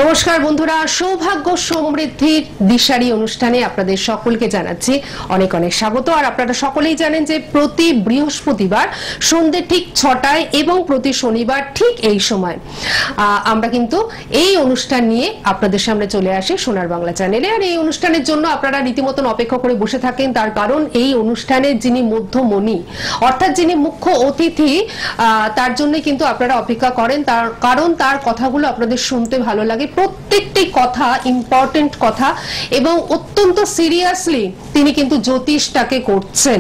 নমস্কার বন্ধুরা, সৌভাগ্য সমৃদ্ধির দিশারি অনুষ্ঠানে আপনাদের সকলকে জানাচ্ছি অনেক অনেক স্বাগত। আর আপনারা সকলেই জানেন যে প্রতি বৃহস্পতিবার সন্ধ্যে ঠিক 6টায় এবং প্রতি শনিবার ঠিক এই সময় আমরা কিন্তু এই অনুষ্ঠান নিয়ে আপনাদের সামনে চলে আসি সোনার বাংলা চ্যানেলে। আর এই অনুষ্ঠানের জন্য আপনারা রীতিমতন অপেক্ষা করে বসে থাকেন, তার কারণ এই অনুষ্ঠানের যিনি মধ্যমণি অর্থাৎ যিনি মুখ্য অতিথি তার জন্য কিন্তু আপনারা অপেক্ষা করেন, তার কারণ তার কথাগুলো আপনাদের শুনতে ভালো লাগে। প্রত্যেকটি কথা ইম্পর্টেন্ট কথা এবং অত্যন্ত সিরিয়াসলি তিনি কিন্তু জ্যোতিষটাকে করছেন।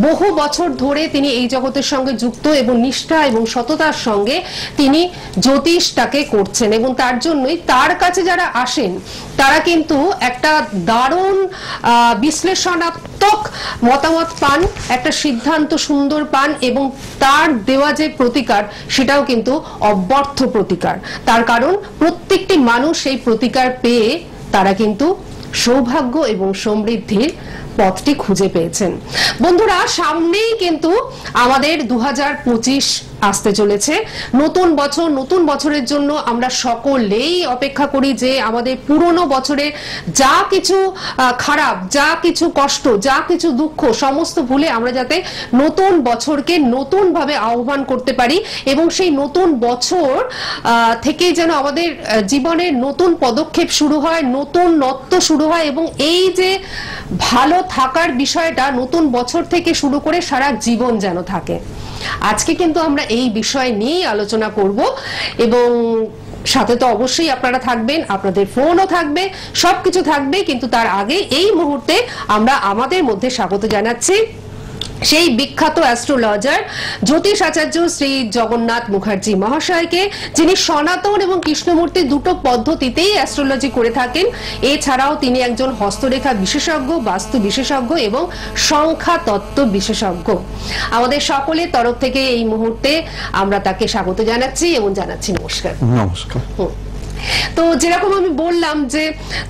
বহু বছর ধরে তিনি এই জগতের সঙ্গে যুক্ত এবং নিষ্ঠা এবং সততার সঙ্গে তিনি জ্যোতিষটাকে করছেন এবং তার জন্যই তার কাছে যারা আসেন তারা কিন্তু একটা দারুণ বিশ্লেষণাত্মক মতামত পান, একটা সিদ্ধান্ত সুন্দর পান এবং তার দেওয়া যে প্রতিকার সেটাও কিন্তু অব্যর্থ প্রতিকার। তার কারণ প্রত্যেকটি মানুষ এই প্রতিকার পেয়ে তারা কিন্তু সৌভাগ্য এবং সমৃদ্ধির পথটি খুঁজে পেয়েছেন। বন্ধুরা, সামনেই কিন্তু আমাদের 2025 আসতে চলেছে। নতুন বছর, নতুন বছরের জন্য আমরা সকলেই অপেক্ষা করি যে আমাদের পুরনো বছরে যা কিছু খারাপ, যা কিছু কষ্ট, যা কিছু দুঃখ সমস্ত ভুলে আমরা যাতে নতুন বছরকে নতুন ভাবে আহ্বান করতে পারি এবং সেই নতুন বছর থেকেই যেন আমাদের জীবনের নতুন পদক্ষেপ শুরু হয়, নতুন নত্ব শুরু হয় এবং এই যে ভালো থাকার বিষয়টা নতুন বছর থেকে শুরু করে সারা জীবন যেন থাকে। আজকে কিন্তু আমরা এই বিষয় নিয়ে আলোচনা করব এবং সাথে তো অবশ্যই আপনারা থাকবেন, আপনাদের ফোনও থাকবে, সবকিছু থাকবে। কিন্তু তার আগে এই মুহূর্তে আমরা আমাদের মধ্যে স্বাগত জানাচ্ছি সেই বিখ্যাত অ্যাস্ট্রোলজার জ্যোতিষ আচার্য শ্রী জগন্নাথ মুখার্জি মহাশয়কে, যিনি সনাতন এবং কৃষ্ণমূর্তি দুটো পদ্ধতিতেই অ্যাস্ট্রোলজি করে থাকেন। এছাড়াও তিনি একজন হস্তরেখা বিশেষজ্ঞ, বাস্তু বিশেষজ্ঞ এবং সংখ্যা তত্ত্ব বিশেষজ্ঞ। আমাদের সকলের তরফ থেকে এই মুহূর্তে আমরা তাকে স্বাগত জানাচ্ছি এবং জানাচ্ছি নমস্কার। নমস্কার। তো যেরকম আমি বললাম যে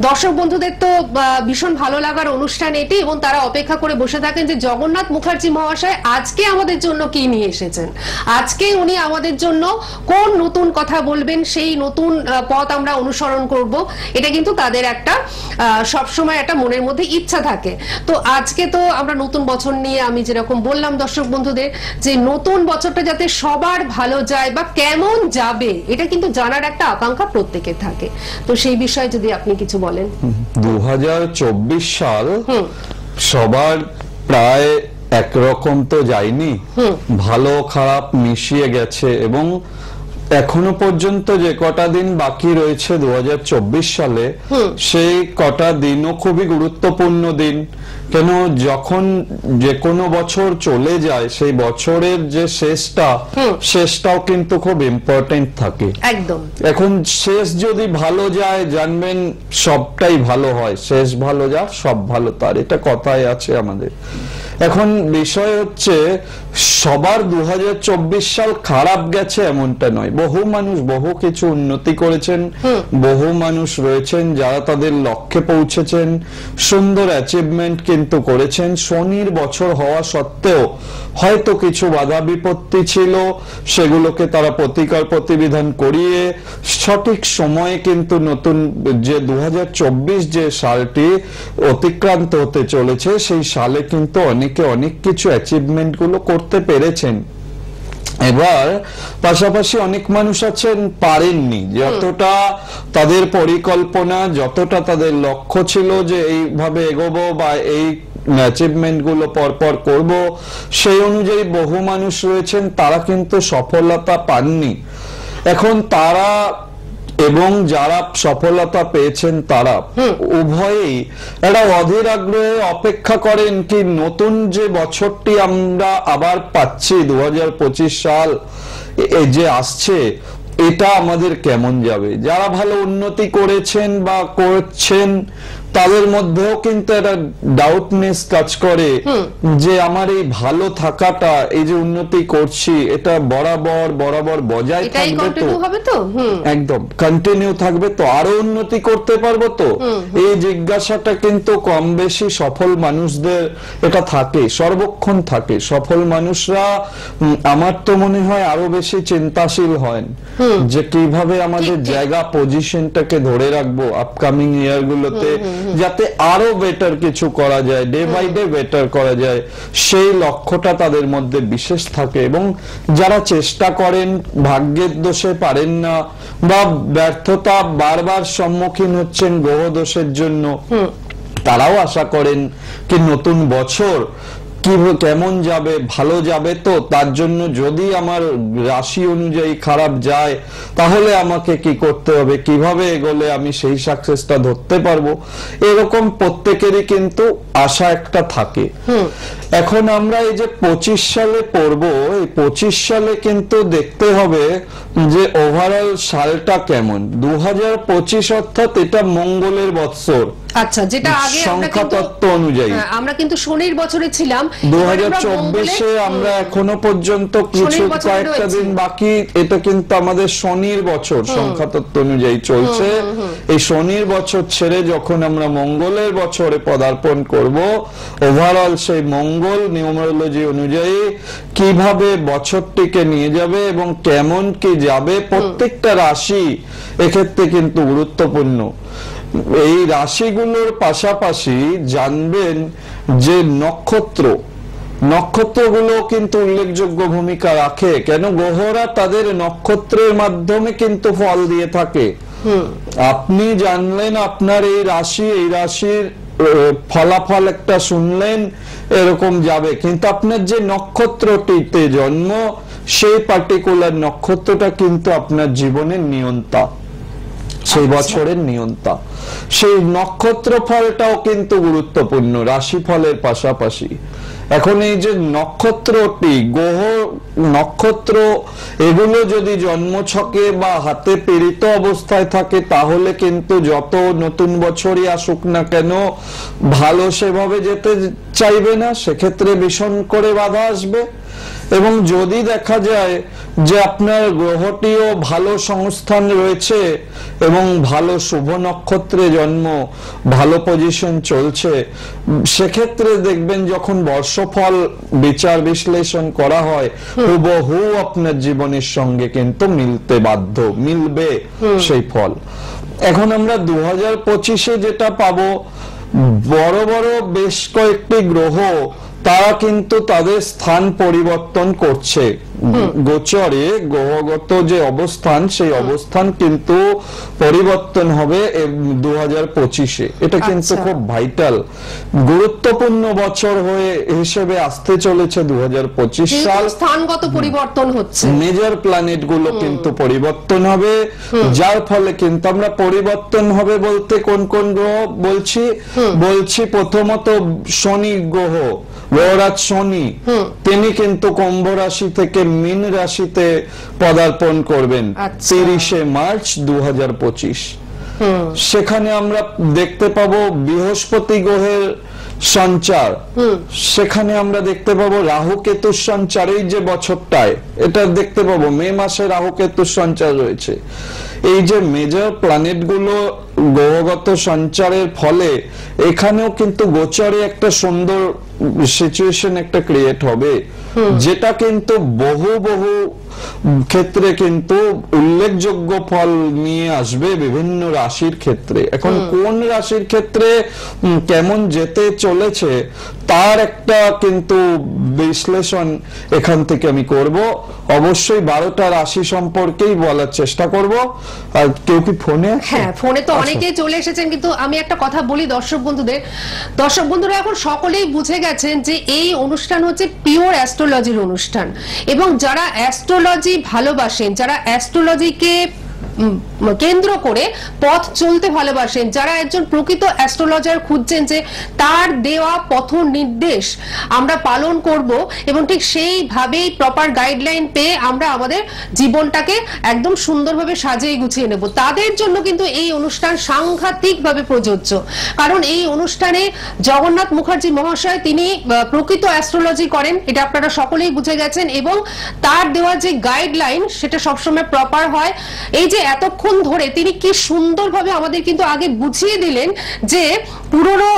দর্শক বন্ধুদের তো ভীষণ ভালো লাগার অনুষ্ঠান এটি এবং তারা অপেক্ষা করে বসে থাকেন যে জগন্নাথ মুখার্জি মহাশয় আজকে আমাদের জন্য কি নিয়ে এসেছেন, আজকে উনি আমাদের জন্য কোন নতুন কথা বলবেন, সেই নতুন পথ আমরা অনুসরণ করব। এটা কিন্তু তাদের একটা সবসময় একটা মনের মধ্যে ইচ্ছা থাকে। তো আজকে তো আমরা নতুন বছর নিয়ে আমি যেরকম বললাম দর্শক বন্ধুদের যে নতুন বছরটা যাতে সবার ভালো যায় বা কেমন যাবে এটা কিন্তু জানার একটা আকাঙ্ক্ষা প্রত্যেকের থাকে। তো সেই বিষয়ে যদি আপনি কিছু বলেন। 2024 সাল সবার প্রায় একরকম তো যায়নি, ভালো খারাপ মিশিয়ে গেছে এবং এখনো পর্যন্ত যে কটা দিন বাকি রয়েছে 2024 সালে সেই কটা দিনও খুবই গুরুত্বপূর্ণ দিন। কেন, যখন যে কোনো বছর চলে যায় সেই বছরের যে শেষটাও কিন্তু খুব ইম্পর্টেন্ট থাকে। একদম। এখন শেষ যদি ভালো যায় জানবেন সবটাই ভালো হয়, শেষ ভালো যা সব ভালো তার, এটা কথাই আছে আমাদের। এখন বিষয় হচ্ছে সবার 2024 সাল খারাপ গেছে এমনটা নয়। বহু মানুষ বহু কিছু উন্নতি করেছেন, বহু মানুষ রয়েছেন যারা তাদের লক্ষ্যে পৌঁছেছেন, সুন্দর অ্যাচিভমেন্ট কিন্তু করেছেন। শনির বছর হওয়া সত্ত্বেও হয়তো কিছু বাধা বিপত্তি ছিল, সেগুলোকে তারা প্রতিকার প্রতিবিধান করিয়ে সঠিক সময়ে কিন্তু নতুন যে 2024 যে সালটি অতিক্রান্ত হতে চলেছে সেই সালে কিন্তু অনেকে অনেক কিছু অ্যাচিভমেন্ট গুলো করতে পেরেছেন। এবার পাশাপাশি অনেক মানুষ আছেন পারেননি, যতটা তাদের পরিকল্পনা, যতটা তাদের লক্ষ্য ছিল যে এইভাবে এগোবো বা এই অ্যাচিভমেন্ট গুলো পরপর করব, সেই অনুযায়ী বহু মানুষ রয়েছেন তারা কিন্তু সফলতা পাননি। এখন তারা এবং যারা সফলতা পেয়েছেন তারা উভয়েই একটা অধীর আগ্রহে অপেক্ষা করেন কি নতুন যে বছরটি আমরা আবার পাচ্ছি 2025 সাল যে আসছে এটা আমাদের কেমন যাবে। যারা ভালো উন্নতি করেছেন বা করছেন তাদের মধ্যেও কিন্তু একটা ডাউটনেস কাজ করে যে আমার এই ভালো থাকাটা, এই যে উন্নতি করছি, এটা বরাবর বজায় থাকবে তো, একদম কন্টিনিউ থাকবে তো, আরো উন্নতি করতে পারবো তো, এই জিজ্ঞাসাটা কিন্তু কম বেশি সফল মানুষদের এটা থাকে, সর্বক্ষণ থাকে। সফল মানুষরা আমার তো মনে হয় আরো বেশি চিন্তাশীল হয় যে কিভাবে আমাদের জায়গা পজিশনটাকে ধরে রাখবো আপকামিং ইয়ার গুলোতে, যাতে আরো বেটার কিছু করা যায়, ডে বাই ডে বেটার করা যায়, সেই লক্ষ্যটা তাদের মধ্যে বিশেষ থাকে। এবং যারা চেষ্টা করেন, ভাগ্যের দোষে পারেন না বা ব্যর্থতা বারবার সম্মুখীন হচ্ছেন গ্রহ দোষের জন্য, তারাও আশা করেন কি নতুন বছর কেমন যাবে, ভালো যাবে তো, তার জন্য যদি আমার রাশি অনুযায়ী খারাপ যায় তাহলে আমাকে কি করতে হবে, কিভাবে এগোলে আমি সেই সাকসেসটা ধরতে পারবো, এরকম প্রত্যেকেরই কিন্তু আশা একটা থাকে। এখন আমরা এই যে 25 সালে পড়বো, এই 25 সালে কিন্তু দেখতে হবে যে ওভারঅল সালটা কেমন। 2025 অর্থাৎ এটা মঙ্গলের বৎসর, আচ্ছা, যেটা আগে সংখ্যাতত্ত্ব অনুযায়ী আমরা কিন্তু শনির বছরে ছিলাম। 2024-এ আমরা এখনো পর্যন্ত কিছু কয়েকটা দিন বাকি, এটা কিন্তু আমাদের শনির বছর সংখ্যাতত্ত্ব অনুযায়ী চলছে। এই শনির বছর ছেড়ে যখন আমরা মঙ্গলের বছরে পদার্পণ করব, ওভারঅল সেই মঙ্গল নিউমারোলজি অনুযায়ী কিভাবে বছরটিকে নিয়ে যাবে এবং কেমন কি যাবে, প্রত্যেকটা রাশি এক্ষেত্রে কিন্তু গুরুত্বপূর্ণ। এই রাশিগুলোর পাশাপাশি জানবেন যে নক্ষত্রগুলো কিন্তু উল্লেখযোগ্য ভূমিকা রাখে। কেন? গ্রহরা তাদের নক্ষত্রের মাধ্যমে কিন্তু ফল দিয়ে থাকে। আপনি জানলেন আপনার এই রাশির ফলাফল একটা শুনলেন, এরকম যাবে, কিন্তু আপনার যে নক্ষত্রটিতে জন্ম, সেই পার্টিকুলার নক্ষত্রটা কিন্তু আপনার জীবনের নিয়ন্তা, সেই বছরের নিয়ন্তা। সেই নক্ষত্র ফলটাও কিন্তু গুরুত্বপূর্ণ রাশি ফলের পাশাপাশি। এখন এই যে নক্ষত্রটি, গ্রহ নক্ষত্র, এগুলো যদি জন্মছকে বা হাতে পীড়িত অবস্থায় থাকে, তাহলে কিন্তু যত নতুন বছরই আসুক না কেন ভালো সেভাবে যেতে চাইবে না, সেক্ষেত্রে ভীষণ করে বাধা আসবে। এবং যদি দেখা যায় যে আপনার গ্রহটিও ভালো সংস্থান রয়েছে এবং ভালো শুভ নক্ষত্রে জন্ম, ভালো পজিশন চলছে, সেক্ষেত্রে দেখবেন যখন বর্ষফল বিচার বিশ্লেষণ করা হয়, হুবহু আপনার জীবনের সঙ্গে কিন্তু মিলবে সেই ফল। এখন আমরা 2025-এ যেটা পাবো, বড় বড় বেশ কয়েকটি গ্রহ তারা কিন্তু তাদের স্থান পরিবর্তন করছে। গোচরে গ্রহগত যে অবস্থান, সেই অবস্থান কিন্তু পরিবর্তন হবে 2025-এ। এটা কিন্তু খুব ভাইটাল, গুরুত্বপূর্ণ বছর হয়ে হিসেবে আসতে চলেছে 2025 সাল। স্থানগত পরিবর্তন হচ্ছে, মেজর প্ল্যানেট গুলো কিন্তু পরিবর্তন হবে, যার ফলে কিন্তু আমরা পরিবর্তন হবে বলতে কোন কোন গ্রহ বলছি প্রথমত শনি গ্রহ, গ্রহরাজ শনি, তিনি কিন্তু কুম্ভ রাশি থেকে মীন রাশিতে পদার্পণ করবেন 30শে মার্চ 2025। সেখানে আমরা দেখতে পাবো বৃহস্পতি গ্রহের সঞ্চার, সেখানে আমরা দেখতে পাবো রাহু কেতুর সঞ্চার। এই যে বছরটায় এটা দেখতে পাবো মে মাসে রাহু কেতুর সঞ্চার রয়েছে। এই যে মেজর প্ল্যানেট গুলো গ্রহগত সঞ্চারের ফলে এখানেও কিন্তু গোচরে একটা সুন্দর সিচুয়েশন একটা ক্রিয়েট হবে, যেটা কিন্তু বহু ক্ষেত্রে কিন্তু উল্লেখযোগ্য ফল নিয়ে আসবে বিভিন্ন রাশির ক্ষেত্রে। এখন কোন রাশির ক্ষেত্রে কেমন যেতে চলেছে তার একটা কিন্তু বিশ্লেষণ এখান থেকে আমি করব। অবশ্যই 12টা রাশি সম্পর্কেই বলার চেষ্টা করব। আর কেউ কি ফোনে? হ্যাঁ, ফোনে তো অনেকেই চলে এসেছেন, কিন্তু আমি একটা কথা বলি দর্শক বন্ধুরা এখন সকলেই বুঝে গেছেন যে এই অনুষ্ঠান হচ্ছে পিওর অ্যাস্ট্রোলজির অনুষ্ঠান, এবং যারা অ্যাস্ট্রোলজি ভালোবাসেন, যারা অ্যাস্ট্রোলজিকে কেন্দ্র করে পথ চলতে ভালোবাসেন, যারা একজন প্রকৃত অ্যাস্ট্রোলজার খুঁজছেন যে তার দেওয়া পথ নির্দেশ আমরা পালন করব এবং ঠিক সেইভাবেই প্রপার গাইডলাইন পেয়ে আমরা আমাদের জীবনটাকে একদম সুন্দরভাবে সাজিয়ে গুছিয়ে নেব, তাদের জন্য কিন্তু এই অনুষ্ঠান সাংঘাতিকভাবে প্রযোজ্য। কারণ এই অনুষ্ঠানে জগন্নাথ মুখার্জি মহাশয় তিনি প্রকৃত অ্যাস্ট্রোলজি করেন, এটা আপনারা সকলেই বুঝে গেছেন, এবং তার দেওয়া যে গাইডলাইন সেটা সবসময় প্রপার হয়। এই যে এতক্ষণ ধরে তিনি কি সুন্দরভাবে আমাদের কিন্তু আগে বুঝিয়ে দিলেন যে পুরনো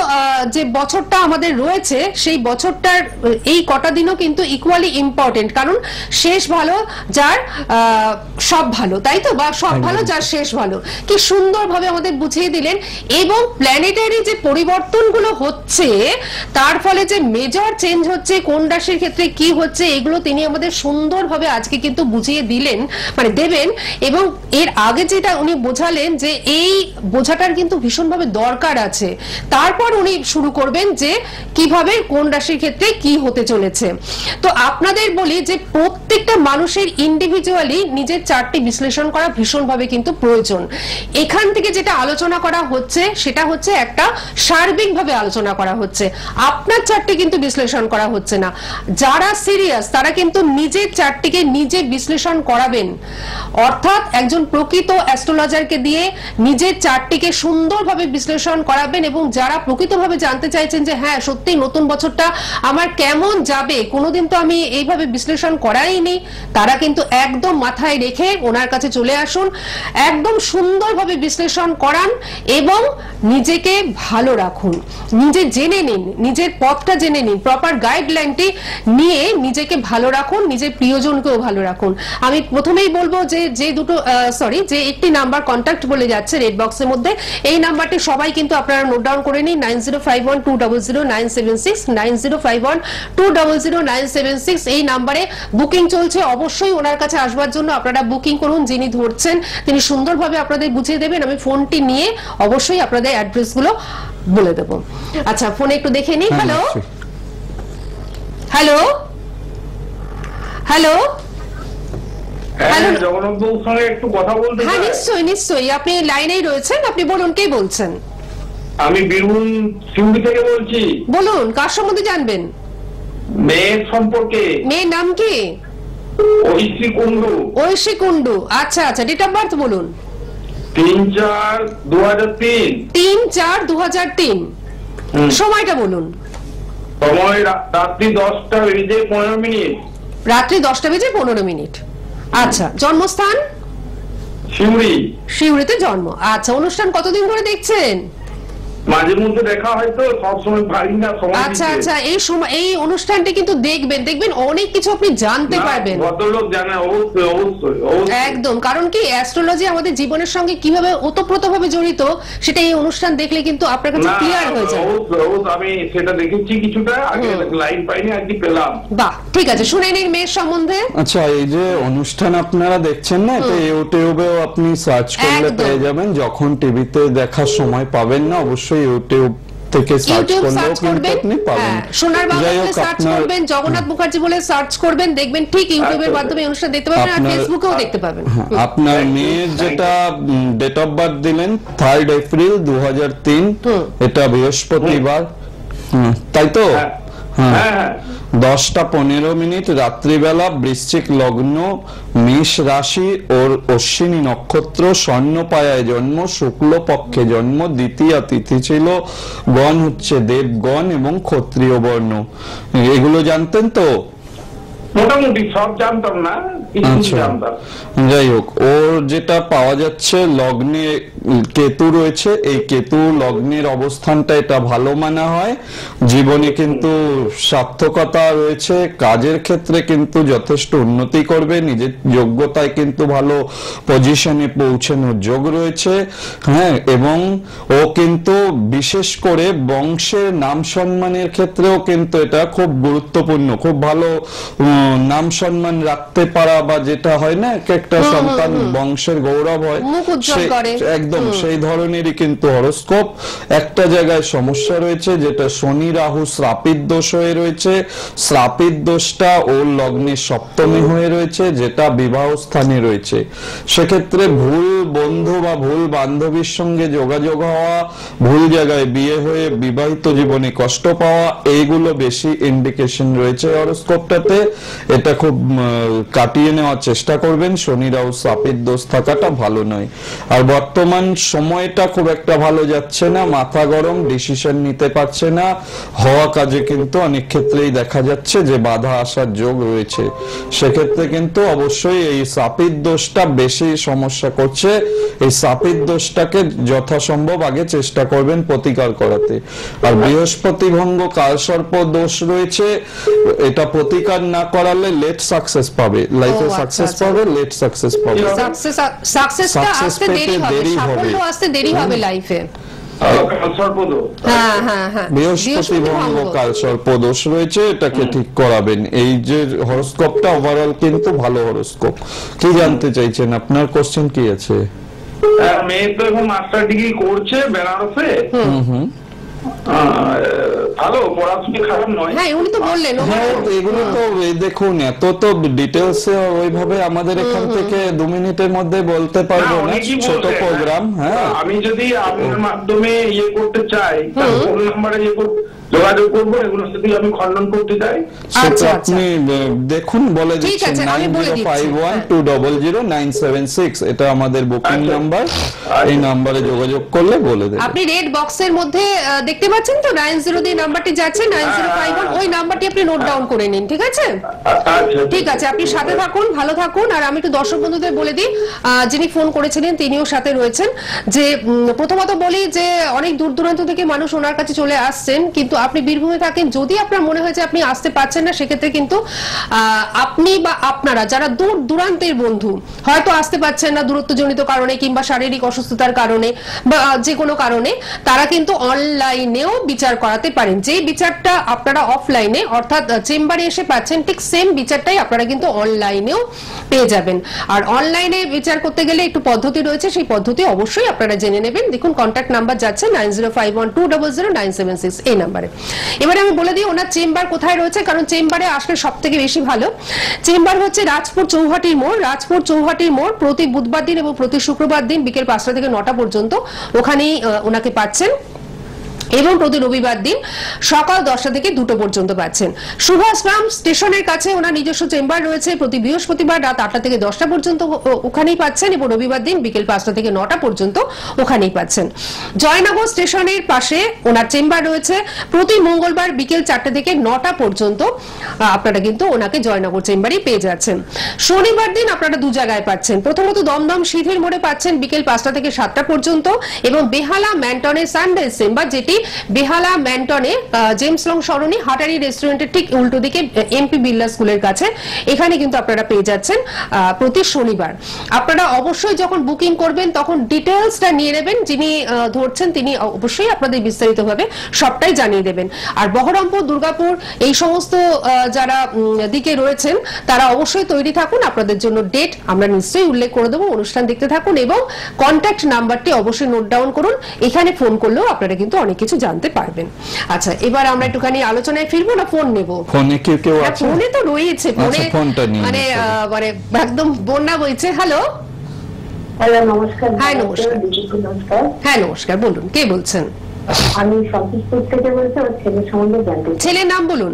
যে বছরটা আমাদের রয়েছে সেই বছরটার এই কটা দিনও কিন্তু ইকুয়ালি ইম্পর্টেন্ট, কারণ শেষ ভালো যার সব ভালো, তাই তো, বা সব ভালো যার শেষ ভালো, কি সুন্দরভাবে আমাদের বুঝিয়ে দিলেন। এবং প্ল্যানেটারি যে পরিবর্তনগুলো হচ্ছে তার ফলে যে মেজর চেঞ্জ হচ্ছে, কোন রাশির ক্ষেত্রে কি হচ্ছে, এগুলো তিনি আমাদের সুন্দরভাবে আজকে কিন্তু বুঝিয়ে দিলেন, মানে দেবেন। এবং এর আগে যেটা উনি বোঝালেন যে এই বোঝাটার কিন্তু ভীষণভাবে দরকার আছে, তারপর উনি শুরু করবেন যে কিভাবে কোন রাশির ক্ষেত্রে কি হতে চলেছে। তো আপনাদের বলি যে প্রত্যেকটা মানুষের ইন্ডিভিজুয়ালি নিজের চার্টটি বিশ্লেষণ করা ভীষণভাবে কিন্তু প্রয়োজন। এখান থেকে যেটা আলোচনা করা হচ্ছে সেটা হচ্ছে একটা সার্বিকভাবে আলোচনা করা হচ্ছে, আপনার চার্টটি কিন্তু বিশ্লেষণ করা হচ্ছে না। যারা সিরিয়াস তারা কিন্তু নিজের চার্টটিকে নিজে বিশ্লেষণ করাবেন, অর্থাৎ একজন প্রকৃত অ্যাস্ট্রোলজারকে দিয়ে নিজের চার্টটিকে সুন্দরভাবে বিশ্লেষণ করাবেন। এবং যারা প্রকৃতভাবে জানতে চাইছেন যে হ্যাঁ সত্যি নতুন বছরটা আমার কেমন যাবে, কোনোদিন তো আমি এইভাবে বিশ্লেষণ করাইনি, তারা কিন্তু একদম মাথায় রেখে ওনার কাছে চলে আসুন, একদম সুন্দরভাবে বিশ্লেষণ করান এবং নিজেকে ভালো রাখুন, নিজে জেনে নিন, নিজের পথটা জেনে নিন, প্রপার গাইডলাইনটি নিয়ে নিজেকে ভালো রাখুন, নিজের প্রিয়জনকেও ভালো রাখুন। আমি প্রথমেই বলবো যে দুটো যে একটি নাম্বার কন্ট্যাক্ট বলে যাচ্ছে রেড বক্সের মধ্যে, এই নাম্বারটি সবাই কিন্তু আপনারা নোট ডাউন করে নিন, 9051200976, 9051200976। এই নাম্বারে বুকিং চলছে, অবশ্যই ওনার কাছে আসবার জন্য আপনারা বুকিং করুন। যিনি ধরছেন তিনি সুন্দরভাবে আপনাদের বুঝিয়ে দেবেন, আমি ফোনটি নিয়ে অবশ্যই আপনাদের অ্যাড্রেসগুলো বলে দেব। আচ্ছা, ফোনে একটু দেখে নিই। হ্যালো হ্যালো হ্যালো জগন্নাথবাবুর সঙ্গে একটু কথা বলতে চাই। হ্যাঁ নিশ্চয়ই নিশ্চয়ই, আপনি লাইনেই রয়েছেন, আপনি বলুন কে বলছেন। আমি বীরভূম শিউড়ি থেকে বলছি। বলুন, কার সম্বন্ধে জানবেন? মেয়ের সম্পর্কে। মেয়ের নাম কি? ঐশী কুন্ডু। ঐশী কুন্ডু, আচ্ছা আচ্ছা, ডেট অফ বার্থ বলুন। 3/4/2003। 3/4/2003। সময়টা বলুন। সময় রাত্রি 10:15। রাত্রি 10:15। আচ্ছা, জন্মস্থান? শিউড়ি। শিউড়িতে জন্ম, আচ্ছা। অনুষ্ঠান কতদিন ধরে দেখছেন? মাঝে মধ্যে দেখা হয় তো, সবসময় পারি না সময়। আচ্ছা আচ্ছা, এই সময় এই অনুষ্ঠানটি কিন্তু দেখবেন, দেখবেন অনেক কিছু আপনি জানতে পারবেন। ভদ্রলোক জানে, অবশ্যই অবশ্যই একদম, কারণ কি অ্যাস্ট্রোলজি আমাদের জীবনের সঙ্গে কিভাবে ওতপ্রোতভাবে জড়িত সেটা এই অনুষ্ঠান দেখলে কিন্তু আপনার কাছে ক্লিয়ার হয়ে যাবে। অবশ্যই অবশ্যই, আমি সেটা দেখেছি কিছুটা আগে, লাইন পাইনি, আজকে পেলাম। বাহ, ঠিক আছে, শুনে নিন মেয়ের সম্বন্ধে। আচ্ছা, এই যে অনুষ্ঠান আপনারা দেখছেন না, এটা ইউটিউবেও আপনি সার্চ করলে পেয়ে যাবেন। যখন টিভিতে দেখার সময় পাবেন না, অবশ্যই ইউটিউব থেকে সার্চ করলেও কিন্তু আপনি পাবেন। সোনার বাংলাতে সার্চ করবেন, জগন্নাথ মুখার্জি বলে সার্চ করবেন, দেখবেন ঠিক ইউটিউবের মাধ্যমে অনুষ্ঠান দেখতে পাবেন, আর ফেসবুকেও দেখতে পাবেন। আপনার মেয়ের যেটা ডেট অফ বার্থ দিলেন 3 এপ্রিল 2003, এটা বৃহস্পতিবার, তাই তো? হ্যাঁ, 10:15 রাত্রিবেলা, বৃশ্চিক লগ্ন, মেষ রাশি, ওর অশ্বিনী নক্ষত্র, স্বর্ণপায়ায় জন্ম, শুক্লপক্ষে জন্ম, দ্বিতীয়া তিথি ছিল, গণ হচ্ছে দেবগণ এবং ক্ষত্রিয় বর্ণ। এগুলো জানতেন তো? মোটামুটি সব জানতাম না, কিছু জানতাম। যাই হোক, ওর যেটা পাওয়া যাচ্ছে লগ্নে কেতু রয়েছে, এই কেতু লগ্নের অবস্থানটা এটা ভালো মানা হয়। জীবনে কিন্তু সার্থকতা রয়েছে, কাজের ক্ষেত্রে কিন্তু যথেষ্ট উন্নতি করবে, নিজের যোগ্যতায় কিন্তু ভালো পজিশনে পৌঁছানোর যোগ রয়েছে। হ্যাঁ, এবং ও কিন্তু বিশেষ করে বংশের নাম সম্মানের ক্ষেত্রেও কিন্তু এটা খুব গুরুত্বপূর্ণ, খুব ভালো নাম সম্মান রাখতে পারা, বা যেটা হয় না এক একটা সন্তান বংশের গৌরব হয়, মুখ উজ্জ্বল করে। একদম সেই ধরনেরই কিন্তু হরোস্কোপ। একটা জায়গায় সমস্যা রয়েছে, যেটা শনি রাহু শ্রাপিত দোষ হয়ে রয়েছে। শ্রাপিত দোষটা ওর লগ্নের সপ্তমে হয়ে রয়েছে, যেটা বিবাহ স্থানে রয়েছে। সেক্ষেত্রে ভুল বন্ধু বা ভুল বান্ধবীর সঙ্গে যোগাযোগ হওয়া, ভুল জায়গায় বিয়ে হয়ে বিবাহিত জীবনে কষ্ট পাওয়া, এইগুলো বেশি ইন্ডিকেশন রয়েছে হরোস্কোপটাতে। এটা খুব কাটিয়ে নেওয়ার চেষ্টা করবেন। শনি রাহু শ্রাপিত দোষ থাকাটা ভালো নয়। আর বর্তমান সময়টা খুব একটা ভালো যাচ্ছে না, মাথা গরম, ডিসিশন নিতে পারছে না, হওয়া কাজে কিন্তু অনেক ক্ষেত্রেই দেখা যাচ্ছে যে বাধা আসার যোগ রয়েছে। সেক্ষেত্রে কিন্তু অবশ্যই এই শ্রাপিত দোষটা বেশি সমস্যা করছে। এই শ্রাপিত দোষটাকে যথাসম্ভব আগে চেষ্টা করবেন প্রতিকার করাতে। আর বৃহস্পতি ভঙ্গ কালসর্প দোষ রয়েছে, এটা প্রতিকার না করালে লেট সাকসেস পাবে, লাইফে সাকসেস পাবে, লেট সাকসেস পাবে, সাকসেসটা আসতে দেরি হবে, সাফল্য আসতে দেরি হবে লাইফে। বৃহস্পতি ভঙ্গ কালসর্প দোষ রয়েছে, এটাকে ঠিক করাবেন। এই যে হরোস্কোপটা ওভারঅল কিন্তু ভালো হরোস্কোপ। কি জানতে চাইছেন, আপনার কোশ্চেন কি আছে? মেয়ে তো এখন মাস্টার ডিগ্রি করছে বেনারসে। ভালো পড়াশোনা, খারাপ নয়। হ্যাঁ, উনি তো বললেন এগুলো তো দেখুন, এত তো ডিটেলস ওইভাবে আমাদের এখান থেকে 2 মিনিটের মধ্যে বলতে পারবো না, ছোট প্রোগ্রাম। হ্যাঁ, আমি যদি আপনার মাধ্যমে ইয়ে করতে চাই, ফোন নাম্বারে যোগাযোগ করবো, এগুলো যদি আমি খণ্ডন করতে চাই। সেটা আপনি দেখুন, বলে দিচ্ছেন 9051200976, এটা আমাদের বুকিং নাম্বার। এই নাম্বারে যোগাযোগ করলে বলে দেব। আপনি রেড বক্সের মধ্যে দেখতে পাচ্ছেন তো 90 দিয়ে নাম্বারটি যাচ্ছে, 9051, ওই নাম্বারটি আপনি নোট ডাউন করে নিন, ঠিক আছে? ঠিক আছে, আপনি সাথে থাকুন, ভালো থাকুন। আর আমি একটু দর্শক বন্ধুদের বলে দিই, যিনি ফোন করেছিলেন তিনিও সাথে রয়েছেন, যে প্রথমত বলি যে অনেক দূর দূরান্ত থেকে মানুষ ওনার কাছে চলে আসছেন, কিন্তু আপনি বীরভূমে থাকেন, যদি আপনার মনে হয় যে আপনি আসতে পারছেন না, সেক্ষেত্রে কিন্তু আপনি বা আপনারা যারা দূর দূরান্তের বন্ধু, হয়তো আসতে পারছেন না দূরত্বজনিত কারণে কিংবা শারীরিক অসুস্থতার কারণে বা যে কোনো কারণে, তারা কিন্তু অনলাইনেও বিচার করাতে পারেন। যে বিচারটা আপনারা অফলাইনে অর্থাৎ চেম্বারে এসে পাচ্ছেন, ঠিক সেম বিচারটাই আপনারা কিন্তু অনলাইনেও পেয়ে যাবেন। আর অনলাইনে বিচার করতে গেলে একটু পদ্ধতি রয়েছে, সেই পদ্ধতি অবশ্যই আপনারা জেনে নেবেন। দেখুন, কন্ট্যাক্ট নাম্বার যাচ্ছে 9051200976, এই নাম্বারে। এবারে আমি বলে দিই ওনার চেম্বার কোথায় রয়েছে, কারণ চেম্বারে আসলে সব থেকে বেশি ভালো। চেম্বার হচ্ছে রাজপুর চৌহাটির মোড়। রাজপুর চৌহাটির মোড় প্রতি বুধবার দিন এবং প্রতি শুক্রবার দিন বিকেল 5টা থেকে 9টা পর্যন্ত ওখানেই ওনাকে পাচ্ছেন, এবং প্রতি রবিবার দিন সকাল 10টা থেকে 2টো পর্যন্ত পাচ্ছেন। সুভাষগ্রাম স্টেশনের কাছে ওনার নিজস্ব চেম্বার রয়েছে, প্রতি বৃহস্পতিবার রাত 8টা থেকে 10টা পর্যন্ত ওখানেই পাচ্ছেন, এবং রবিবার দিন বিকেল 5টা থেকে 9টা পর্যন্ত ওখানেই পাচ্ছেন। জয়নগর স্টেশনের পাশে ওনার চেম্বার রয়েছে, প্রতি মঙ্গলবার বিকেল 4টে থেকে 9টা পর্যন্ত আপনারা কিন্তু ওনাকে জয়নগর চেম্বারেই পেয়ে যাচ্ছেন। শনিবার দিন আপনারা 2 জায়গায় পাচ্ছেন, প্রথমত দমদম সিঁথির মোড়ে পাচ্ছেন বিকেল 5টা থেকে 7টা পর্যন্ত, এবং বেহালা ম্যান্টনের সানরাইজ চেম্বার, যেটি বেহালা ম্যান্টনে জেমস লং সরণি হাটারি রেস্টুরেন্টের ঠিক উল্টো দিকে এমপি বিড়লা স্কুলের কাছে, এখানে কিন্তু আপনারা পেয়ে যাচ্ছেন প্রতি শনিবার। আপনারা অবশ্যই যখন বুকিং করবেন তখন ডিটেলসটা নিয়ে নেবেন, যিনি ধরছেন তিনি অবশ্যই আপনাদের বিস্তারিতভাবে সবটাই জানিয়ে দেবেন। আর বহরমপুর, দুর্গাপুর এই সমস্ত যারা দিকে রয়েছেন তারা অবশ্যই তৈরি থাকুন, আপনাদের জন্য ডেট আমরা নিশ্চয়ই উল্লেখ করে দেবো। অনুষ্ঠান দেখতে থাকুন এবং কন্ট্যাক্ট নাম্বারটি অবশ্যই নোট ডাউন করুন, এখানে ফোন করলেও আপনারা কিন্তু অনেক কিছু জানতে পারবেন। আচ্ছা, এবার আমরা একটুখানি আলোচনায় ফিরবো না ফোন নেব? ফোনে কেউ আছে? ফোনে তো রয়েছে, ফোনে মানে একদম বন্যা বইছে। হ্যালো নমস্কার। হ্যাঁ নমস্কার। হ্যাঁ নমস্কার, বলুন কে বলছেন? আমি সন্তোষপুর থেকে বলছি, আমার ছেলের সম্বন্ধে জানতে। ছেলের নাম বলুন।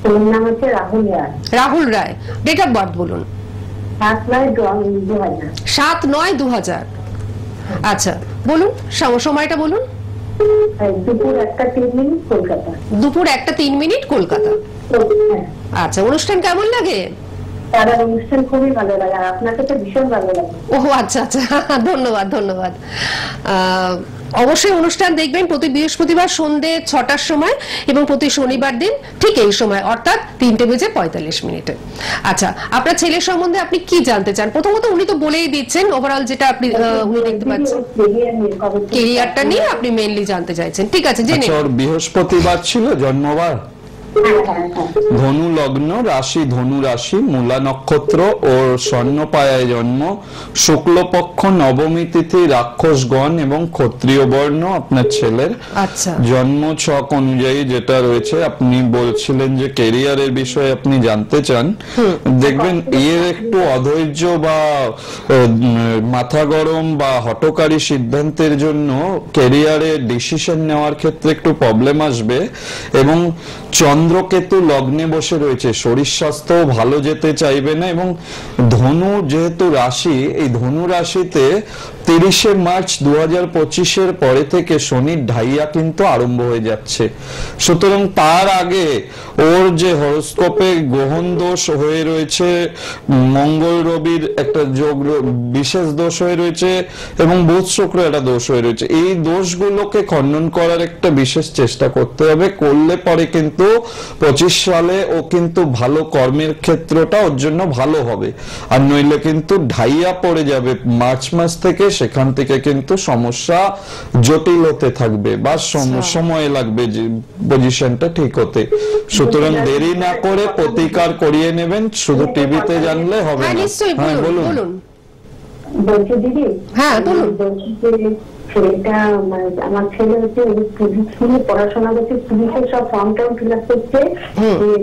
ছেলের নাম হচ্ছে রাহুল রায়। রাহুল রায়, ডেট অফ বার্থ বলুন। 7/9/2000। আচ্ছা বলুন, সময়টা বলুন। দুপুর 1:03 কলকাতা। দুপুর 1:03 কলকাতা। আচ্ছা, অনুষ্ঠান কেমন লাগে? তার অনুষ্ঠান খুবই ভালো লাগে, আর আপনাকে তো ভীষণ ভালো লাগে। ও আচ্ছা আচ্ছা, ধন্যবাদ ধন্যবাদ। অবশ্যই অনুষ্ঠান দেখবেন প্রতি বৃহস্পতিবার সন্ধ্যে 6টার সময় এবং প্রতি শনিবার দিন ঠিক এই সময় অর্থাৎ 3:45। আচ্ছা, আপনার ছেলের সম্বন্ধে আপনি কি জানতে চান? প্রথমত উনি তো বলেই দিচ্ছেন ওভারঅল যেটা আপনি দেখতে পাচ্ছেন, ক্যারিয়ারটা নিয়ে আপনি মেইনলি জানতে চাইছেন। ঠিক আছে, জেনে বৃহস্পতিবার ছিল জন্মবার। ধনু লগ্ন, রাশি ধনু রাশি, মূলা নক্ষত্র ও স্বর্ণপায়ায় জন্ম, শুক্লপক্ষ, নবমী তিথি, রাক্ষসগণ এবং ক্ষত্রিয় বর্ণ আপনার ছেলের। আচ্ছা, জন্ম ছক অনুযায়ী যেটা রয়েছে, আপনি বলছিলেন যে কেরিয়ারের বিষয়ে আপনি জানতে চান, দেখবেন এর একটু অধৈর্য বা মাথা গরম বা হঠকারী সিদ্ধান্তের জন্য কেরিয়ারে ডিসিশন নেওয়ার ক্ষেত্রে একটু প্রবলেম আসবে। এবং চন্দ্রকেতু লগ্নে বসে রয়েছে, শরীর স্বাস্থ্য ভালো যেতে চাইবে না। এবং ধনু যেহেতু রাশি, এই ধনু রাশিতে 30শে মার্চ 2025-এর পরে থেকে শনির ঢাইয়া কিন্তু আরম্ভ হয়ে যাচ্ছে। সুতরাং তার আগে ওর যে হরোস্কোপে গ্রহণ দোষ হয়ে রয়েছে, মঙ্গল রবির একটা যোগ বিশেষ দোষ হয়ে রয়েছে এবং বুধ শুক্র একটা দোষ হয়ে রয়েছে, এই দোষগুলোকে খণ্ডন করার একটা বিশেষ চেষ্টা করতে হবে। করলে পরে কিন্তু 25 সালে ও কিন্তু ভালো কর্মের ক্ষেত্রটা ওর জন্য ভালো হবে। আর নইলে কিন্তু ঢাইয়া পড়ে যাবে মার্চ মাস থেকে, সেখান থেকে কিন্তু সমস্যা জটিল হতে থাকবে বা সময় লাগবে যে পজিশনটা ঠিক হতে। সুতরাং দেরি না করে প্রতিকার করিয়ে নেবেন, শুধু টিভিতে জানলে হবে না। হ্যাঁ, বলুন। বলছি দিদি, হ্যাঁ বলুন। বলছি যে ছেলেটা, আমার ছেলে হচ্ছে পুলিশ নিয়ে পড়াশোনা করছে, পুলিশের সব ফর্ম টর্ম ফিল আপ করছে,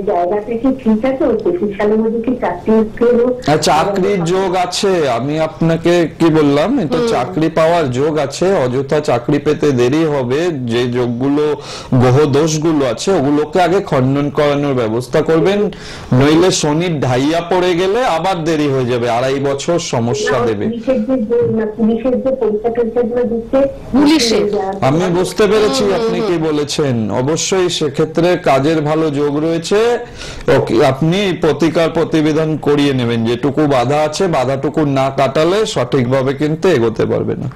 জায়গাটা কি ঠিক আছে? 25 সালের মধ্যে কি চাকরির যোগ আছে? আমি আপনাকে কি বললাম, এটা চাকরি পাওয়ার যোগ আছে। অযথা চাকরি পেতে দেরি হবে। যে যোগগুলো গ্রহ দোষগুলো আছে ওগুলোকে আগে খণ্ডন করানোর ব্যবস্থা করবেন, নইলে শনির ঢাইয়া পড়ে গেলে আবার দেরি হয়ে যাবে, 2.5 বছর সমস্যা দেবে। পুলিশের যে পরীক্ষা টরীক্ষাগুলো দিচ্ছে, আমি বুঝতে পেরেছি আপনি কি বলেছেন। অবশ্যই সেক্ষেত্রে কাজের ভালো যোগ রয়েছে, আপনি প্রতিকার প্রতিবিধান করিয়ে নেবেন। যেটুকু বাধা আছে, বাধাটুকু না কাটালে সঠিকভাবে কিন্তু এগোতে পারবে না।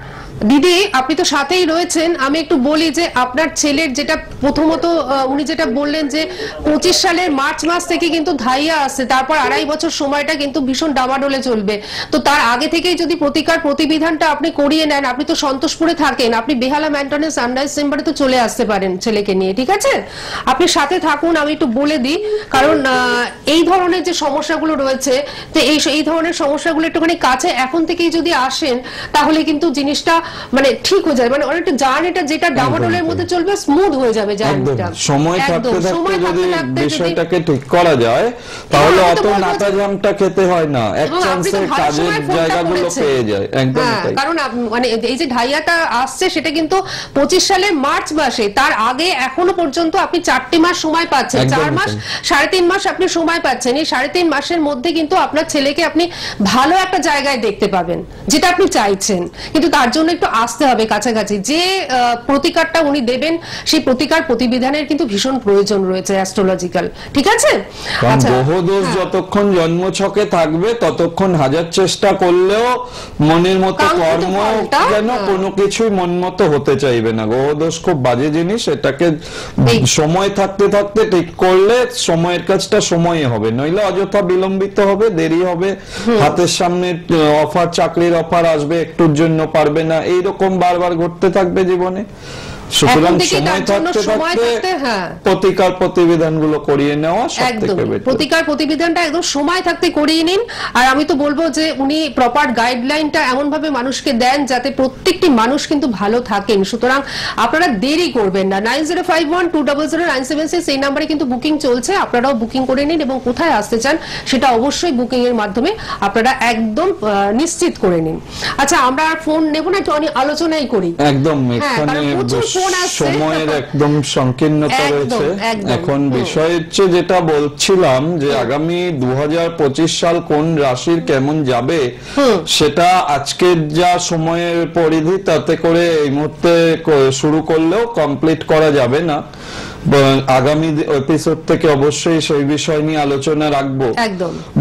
দিদি, আপনি তো সাথেই রয়েছেন, আমি একটু বলি যে আপনার ছেলের যেটা প্রথমত উনি যেটা বললেন যে 25 সালের মার্চ মাস থেকে কিন্তু ধাইয়া আসছে, তারপর 2.5 বছর সময়টা কিন্তু ভীষণ ডামাডোলে চলবে। তো তার আগে থেকেই যদি প্রতিকার প্রতিবিধানটা আপনি করিয়ে নেন, আপনি তো সন্তোষপুরে থাকেন, আপনি বেহালা ম্যান্টনে সানরাইজ চেম্বারে তো চলে আসতে পারেন ছেলেকে নিয়ে, ঠিক আছে? আপনি সাথে থাকুন, আমি একটু বলে দিই, কারণ এই ধরনের যে সমস্যাগুলো রয়েছে, তো এই ধরনের সমস্যাগুলো একটুখানি কাছে এখন থেকেই যদি আসেন, তাহলে কিন্তু জিনিসটা মানে ঠিক হয়ে যাবে, মানে অনেকটা জার্নিটা যেটা ডামাডোলের মধ্যে চলবে স্মুথ হয়ে যাবে জার্নিটা। সময় থাকতে থাকতে যদি বিষয়টাকে ঠিক করা যায়, তাহলে অত নাটা জামটা খেতে হয় না, এক চান্সে কাজের জায়গাগুলো পেয়ে যায়। একদম তাই। কারণ মানে এই যে ঢাইয়াটা আসছে সেটা কিন্তু 25 সালের মার্চ মাসে, তার আগে এখনো পর্যন্ত আপনি 4টি মাস সময় পাচ্ছেন, 4 মাস 3.5 মাস আপনি সময় পাচ্ছেন। এই 3.5 মাসের মধ্যে কিন্তু আপনার ছেলেকে আপনি ভালো একটা জায়গায় দেখতে পাবেন, যেটা আপনি চাইছেন। কিন্তু তার জন্য একটু আসতে হবে কাছাকাছি। যে প্রতিকারটা উনি দেবেন, সেই প্রতিকার প্রতিবিধানের কিন্তু ভীষণ প্রয়োজন রয়েছে অ্যাস্ট্রোলজিক্যাল, ঠিক আছে? আচ্ছা, গ্রহ দোষ যতক্ষণ জন্মছকে থাকবে ততক্ষণ হাজার চেষ্টা করলেও মনের মতো কর্ম যেন কোনো কিছুই মন মতো হতে চাইবে না। গ্রহ দোষ খুব বাজে জিনিস, এটাকে সময় থাকতে থাকতে ঠিক করলে সময়ের কাজটা সময়ে হবে, নইলে অযথা বিলম্বিত হবে, দেরি হবে। হাতের সামনে অফার, চাকরির অফার আসবে, একটুর জন্য পারবে না, এইরকম বারবার ঘটতে থাকবে জীবনে। সুতরাং সময় থাকতে প্রতিকার প্রতিবিধানগুলো করিয়ে নেওয়া সবথেকে বেটার। প্রতিকার প্রতিবিধানটা একদম সময় থাকতে করিয়ে নিন। আর আমি তো বলবো যে উনি প্রপার গাইডলাইনটা এমন ভাবে মানুষকে দেন যাতে প্রত্যেকটি মানুষ কিন্তু ভালো থাকেন। সুতরাং আপনারা দেরি করবেন না। 9051200976 এই নম্বরে কিন্তু বুকিং চলছে, আপনারাও বুকিং করে নিন এবং কোথায় আসতে চান সেটা অবশ্যই বুকিং এর মাধ্যমে আপনারা একদম নিশ্চিত করে নিন। আচ্ছা, আমরা আর ফোন নেব না, একটু আলোচনাই করি। একদম, এখানে সময়ের একদম সংকীর্ণতা রয়েছে। এখন বিষয় হচ্ছে যেটা বলছিলাম যে আগামী 2025 সাল কোন রাশির কেমন যাবে, সেটা আজকের যা সময়ের পরিধি তাতে করে এই মুহূর্তে শুরু করলেও কমপ্লিট করা যাবে না। আগামী এপিসোড থেকে অবশ্যই সেই বিষয় নিয়ে আলোচনা রাখবো।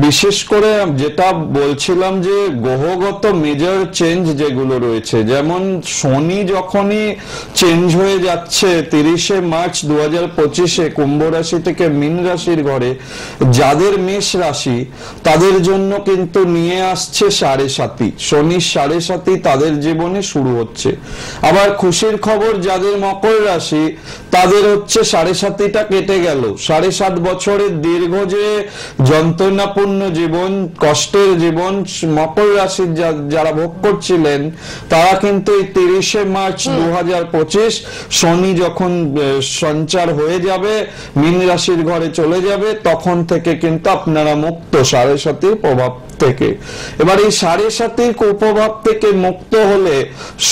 বিশেষ করে যেটা বলছিলাম যে গ্রহগত মেজর চেঞ্জ যেগুলো রয়েছে, যেমন শনি যখনই চেঞ্জ হয়ে যাচ্ছে 30শে মার্চ 2025-এ কুম্ভ রাশি থেকে মীন রাশির ঘরে, যাদের মেষ রাশি তাদের জন্য কিন্তু নিয়ে আসছে 7.5, শনির 7.5 তাদের জীবনে শুরু হচ্ছে। আবার খুশির খবর যাদের মকর রাশি তাদের হচ্ছে সাড়ে-সাতিটা কেটে গেল, 7.5 বছরের দীর্ঘ যে যন্ত্রণাপূর্ণ জীবন, কষ্টের জীবন মকর রাশির যারা ভোগ করছিলেন তারা কিন্তু এই 30শে মার্চ 2025 শনি যখন সঞ্চার হয়ে যাবে, মীন রাশির ঘরে চলে যাবে, তখন থেকে কিন্তু আপনারা মুক্ত সাড়ে-সাতির প্রভাব থেকে। এবার এই সাড়ে-সাতির কুপ্রভাব থেকে মুক্ত হলে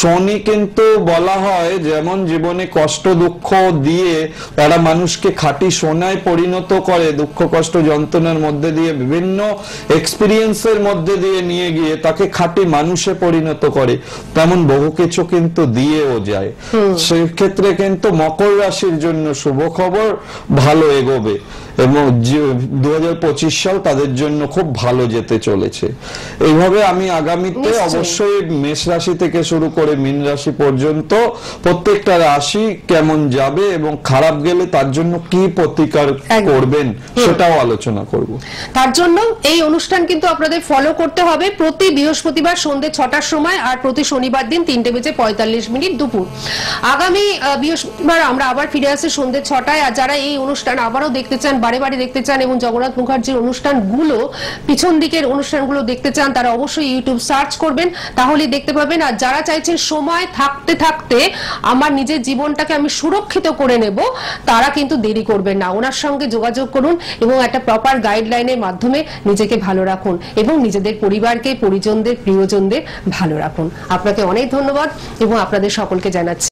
শনি কিন্তু বলা হয় যেমন জীবনে কষ্ট দুঃখ দিয়ে তারা মানুষকে খাঁটি সোনায় পরিণত করে, দুঃখ কষ্ট যন্ত্রণার মধ্যে দিয়ে বিভিন্ন এক্সপিরিয়েন্সের মধ্যে দিয়ে নিয়ে গিয়ে তাকে খাঁটি মানুষে পরিণত করে, তেমন বহু কিছু কিন্তু দিয়েও যায়। সেই ক্ষেত্রে কিন্তু মকর রাশির জন্য শুভ খবর, ভালো এগোবে এবং 2025 সাল তাদের জন্য খুব ভালো যেতে চলেছে। এইভাবে আমি আগামীতে অবশ্যই মেষ রাশি থেকে শুরু করে মীন রাশি পর্যন্ত প্রত্যেকটা রাশি কেমন যাবে এবং খারাপ গেলে তার জন্য কি প্রতিকার করবেন সেটাও আলোচনা করব। তার জন্য এই অনুষ্ঠান কিন্তু আপনাদের ফলো করতে হবে প্রতি বৃহস্পতিবার সন্ধ্যে 6টার সময় আর প্রতি শনিবার দিন 3:45 দুপুর। আগামী বৃহস্পতিবার আমরা আবার ফিরে আসি সন্ধ্যে 6টায়। আর যারা এই অনুষ্ঠান আবারও দেখতে চান, বারে বারে দেখতে চান এবং জগন্নাথ মুখার্জির অনুষ্ঠানগুলো পিছন দিকের অনুষ্ঠানগুলো দেখতে চান, তারা অবশ্যই ইউটিউব সার্চ করবেন, তাহলে দেখতে পাবেন। আর যারা চাইছেন সময় থাকতে থাকতে আমার নিজের জীবনটাকে আমি সুরক্ষিত করে নেব, তারা কিন্তু দেরি করবেন না, ওনার সঙ্গে যোগাযোগ করুন এবং একটা প্রপার গাইডলাইনের মাধ্যমে নিজেকে ভালো রাখুন এবং নিজেদের পরিবারকে, পরিজনদের, প্রিয়জনদের ভালো রাখুন। আপনাকে অনেক ধন্যবাদ এবং আপনাদের সকলকে জানাচ্ছি